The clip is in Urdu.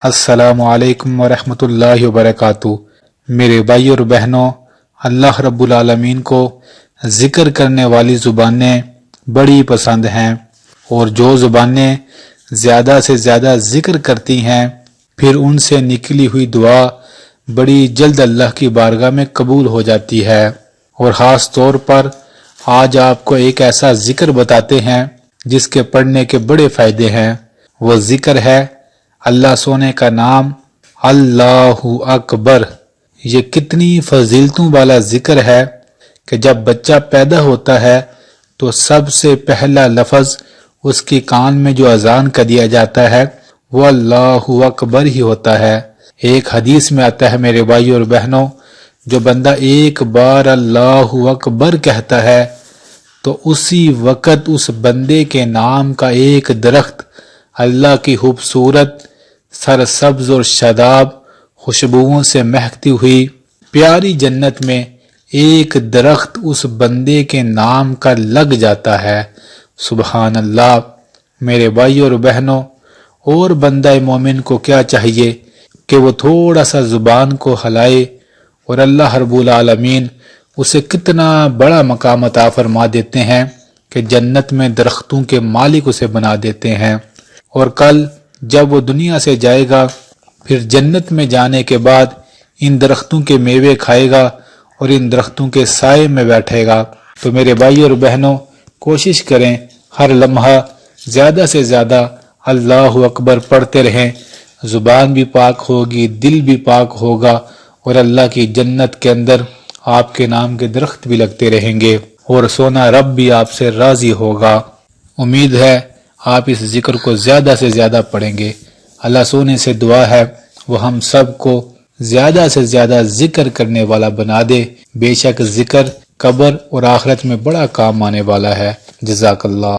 السلام علیکم ورحمۃ اللہ وبرکاتہ۔ میرے بھائی اور بہنوں، اللہ رب العالمین کو ذکر کرنے والی زبانیں بڑی پسند ہیں، اور جو زبانیں زیادہ سے زیادہ ذکر کرتی ہیں پھر ان سے نکلی ہوئی دعا بڑی جلد اللہ کی بارگاہ میں قبول ہو جاتی ہے۔ اور خاص طور پر آج آپ کو ایک ایسا ذکر بتاتے ہیں جس کے پڑھنے کے بڑے فائدے ہیں۔ وہ ذکر ہے اللہ سونے کا نام اللہ اکبر۔ یہ کتنی فضیلتوں والا ذکر ہے کہ جب بچہ پیدا ہوتا ہے تو سب سے پہلا لفظ اس کی کان میں جو اذان کا دیا جاتا ہے وہ اللہ اکبر ہی ہوتا ہے۔ ایک حدیث میں آتا ہے میرے بھائی اور بہنوں، جو بندہ ایک بار اللہ اکبر کہتا ہے تو اسی وقت اس بندے کے نام کا ایک درخت اللہ کی خوبصورت سرسبز اور شاداب خوشبوؤں سے مہکتی ہوئی پیاری جنت میں ایک درخت اس بندے کے نام کا لگ جاتا ہے۔ سبحان اللہ۔ میرے بھائی اور بہنوں، اور بندہ مومن کو کیا چاہیے کہ وہ تھوڑا سا زبان کو ہلائے اور اللہ رب العالمین اسے کتنا بڑا مقام عطا فرما دیتے ہیں کہ جنت میں درختوں کے مالک اسے بنا دیتے ہیں۔ اور کل جب وہ دنیا سے جائے گا پھر جنت میں جانے کے بعد ان درختوں کے میوے کھائے گا اور ان درختوں کے سائے میں بیٹھے گا۔ تو میرے بھائی اور بہنوں، کوشش کریں ہر لمحہ زیادہ سے زیادہ اللہ اکبر پڑھتے رہیں، زبان بھی پاک ہوگی، دل بھی پاک ہوگا، اور اللہ کی جنت کے اندر آپ کے نام کے درخت بھی لگتے رہیں گے، اور سونا رب بھی آپ سے راضی ہوگا۔ امید ہے آپ اس ذکر کو زیادہ سے زیادہ پڑھیں گے۔ اللہ سونے سے دعا ہے وہ ہم سب کو زیادہ سے زیادہ ذکر کرنے والا بنا دے۔ بے شک ذکر قبر اور آخرت میں بڑا کام آنے والا ہے۔ جزاک اللہ۔